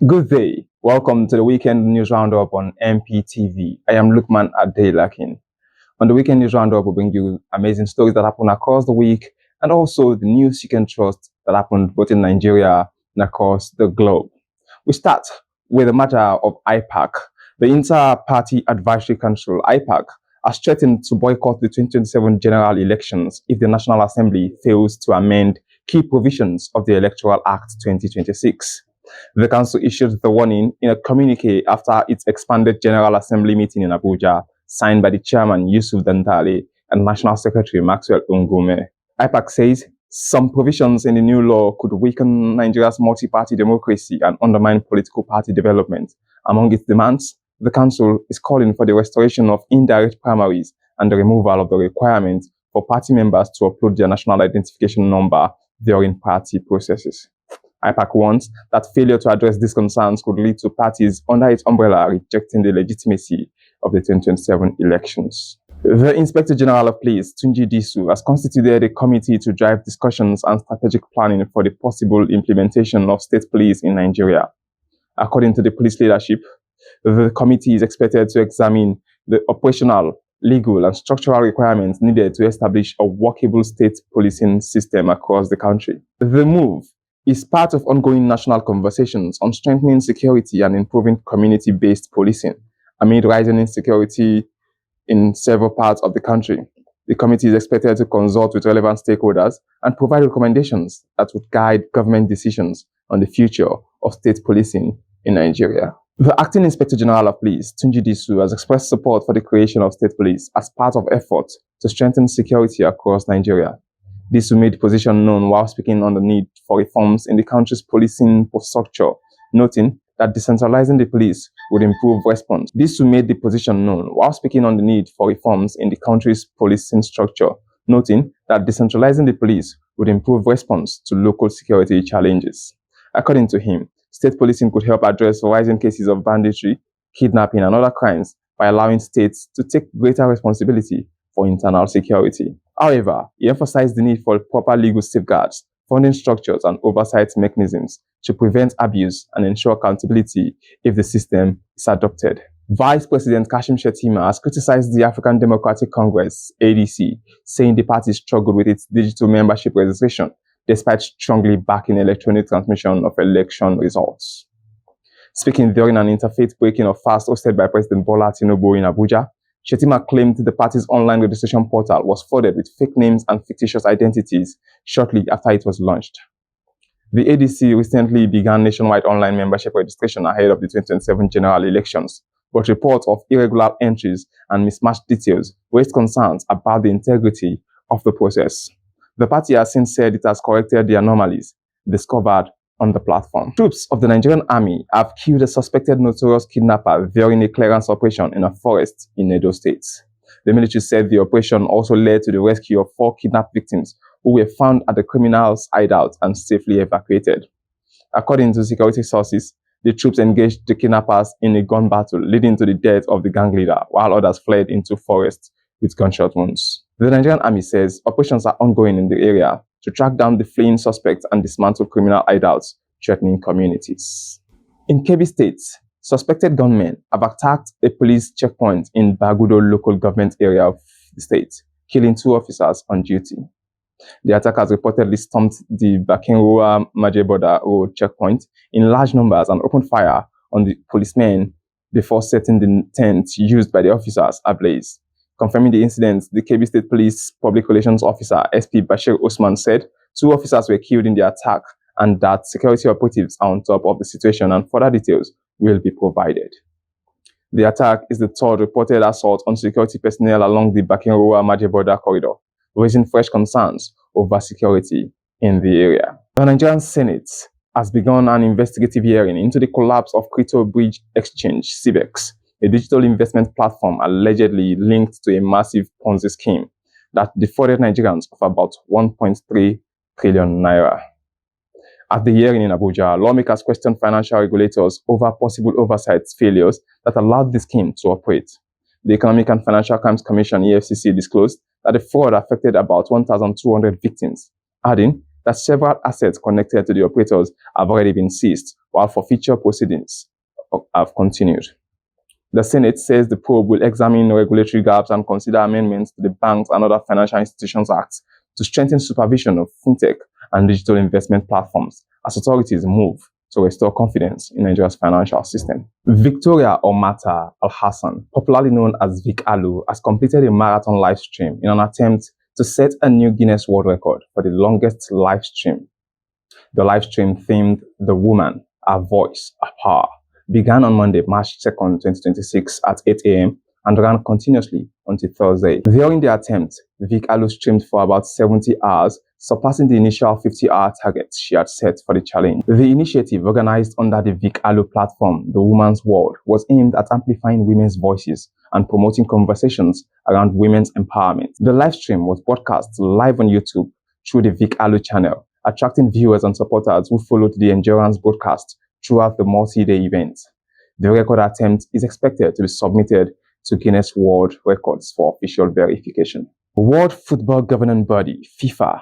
Good day. Welcome to the Weekend News Roundup on Mptv. I am Lukman Adelakin. On the Weekend News Roundup, we bring you amazing stories that happen across the week and also the news you can trust that happened both in Nigeria and across the globe. We start with the matter of IPAC. The Inter-Party Advisory Council, IPAC, has threatened to boycott the 2027 general elections if the National Assembly fails to amend key provisions of the Electoral Act 2026. The council issued the warning in a communique after its expanded General Assembly meeting in Abuja, signed by the chairman Yusuf Dantale and National Secretary Maxwell Ngume. IPAC says some provisions in the new law could weaken Nigeria's multi-party democracy and undermine political party development. Among its demands, the council is calling for the restoration of indirect primaries and the removal of the requirement for party members to upload their national identification number during party processes. IPAC warns that failure to address these concerns could lead to parties under its umbrella rejecting the legitimacy of the 2027 elections. The Inspector General of Police, Tunji Disu, has constituted a committee to drive discussions and strategic planning for the possible implementation of state police in Nigeria. According to the police leadership, the committee is expected to examine the operational, legal, and structural requirements needed to establish a workable state policing system across the country. The move is part of ongoing national conversations on strengthening security and improving community-based policing amid rising insecurity in several parts of the country. The committee is expected to consult with relevant stakeholders and provide recommendations that would guide government decisions on the future of state policing in Nigeria. The Acting Inspector General of Police, Tunji Disu, has expressed support for the creation of state police as part of efforts to strengthen security across Nigeria. This made the position known while speaking on the need for reforms in the country's policing structure, noting that decentralizing the police would improve response. This made the position known while speaking on the need for reforms in the country's policing structure, noting that decentralizing the police would improve response to local security challenges. According to him, state policing could help address rising cases of banditry, kidnapping, and other crimes by allowing states to take greater responsibility for internal security. However, he emphasized the need for proper legal safeguards, funding structures, and oversight mechanisms to prevent abuse and ensure accountability if the system is adopted. Vice President Kashim Shettima has criticized the African Democratic Congress, ADC, saying the party struggled with its digital membership registration despite strongly backing electronic transmission of election results. Speaking during an interfaith breaking of fast hosted by President Bola Tinubu in Abuja, Shettima claimed the party's online registration portal was flooded with fake names and fictitious identities shortly after it was launched. The ADC recently began nationwide online membership registration ahead of the 2027 general elections, but reports of irregular entries and mismatched details raised concerns about the integrity of the process. The party has since said it has corrected the anomalies discovered on the platform. Troops of the Nigerian army have killed a suspected notorious kidnapper during a clearance operation in a forest in Edo State. The military said the operation also led to the rescue of 4 kidnapped victims who were found at the criminals' hideout and safely evacuated. According to security sources, the troops engaged the kidnappers in a gun battle, leading to the death of the gang leader, while others fled into forests with gunshot wounds. The Nigerian army says operations are ongoing in the area to track down the fleeing suspects and dismantle criminal hideouts threatening communities. In Kebbi State, suspected gunmen have attacked a police checkpoint in Bagudo local government area of the state, killing 2 officers on duty. The attackers reportedly stormed the Bakinrua Majeboda Road checkpoint in large numbers and opened fire on the policemen before setting the tent used by the officers ablaze. Confirming the incident, the Kebbi State Police Public Relations Officer SP Bashir Osman said 2 officers were killed in the attack and that security operatives are on top of the situation and further details will be provided. The attack is the 3rd reported assault on security personnel along the Bakinrua-Majeboda corridor, raising fresh concerns over security in the area. The Nigerian Senate has begun an investigative hearing into the collapse of Crypto Bridge Exchange, CBEX, a digital investment platform allegedly linked to a massive Ponzi scheme that defrauded Nigerians of about 1.3 trillion naira. At the hearing in Abuja, lawmakers questioned financial regulators over possible oversight failures that allowed the scheme to operate. The Economic and Financial Crimes Commission, EFCC, disclosed that the fraud affected about 1,200 victims, adding that several assets connected to the operators have already been seized, while forfeiture proceedings have continued. The Senate says the probe will examine regulatory gaps and consider amendments to the Banks and Other Financial Institutions Act to strengthen supervision of fintech and digital investment platforms as authorities move to restore confidence in Nigeria's financial system. Victoria Omata Al-Hassan, popularly known as Vic Alu, has completed a marathon live stream in an attempt to set a new Guinness World Record for the longest live stream. The live stream themed The Woman, Our Voice, Our Power began on Monday, March 2nd, 2026 at 8 a.m. and ran continuously until Thursday. During the attempt, Vic Alu streamed for about 70 hours, surpassing the initial 50-hour target she had set for the challenge. The initiative, organized under the Vic Alu platform, The Woman's World, was aimed at amplifying women's voices and promoting conversations around women's empowerment. The live stream was broadcast live on YouTube through the Vic Alu channel, attracting viewers and supporters who followed the endurance broadcast throughout the multi-day event. The record attempt is expected to be submitted to Guinness World Records for official verification. World Football Governing Body, FIFA,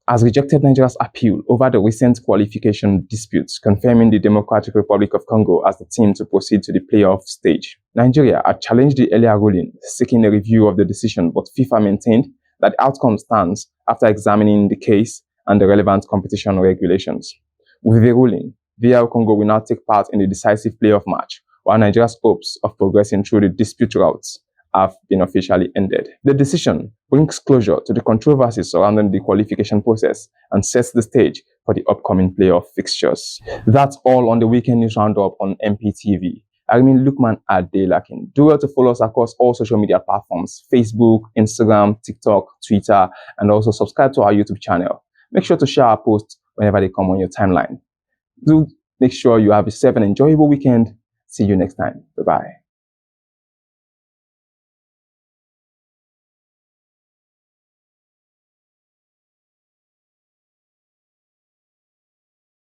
has rejected Nigeria's appeal over the recent qualification disputes, confirming the Democratic Republic of Congo as the team to proceed to the playoff stage. Nigeria had challenged the earlier ruling, seeking a review of the decision, but FIFA maintained that the outcome stands after examining the case and the relevant competition regulations. With the ruling, VR Congo will now take part in the decisive playoff match, while Nigeria's hopes of progressing through the dispute routes have been officially ended. The decision brings closure to the controversies surrounding the qualification process and sets the stage for the upcoming playoff fixtures. That's all on the weekend news roundup on Mptv. I remain Lukman Adelakin. Do well to follow us across all social media platforms: Facebook, Instagram, TikTok, Twitter, and also subscribe to our YouTube channel. Make sure to share our posts whenever they come on your timeline. Do make sure you have yourself an enjoyable weekend. See you next time. Bye-bye.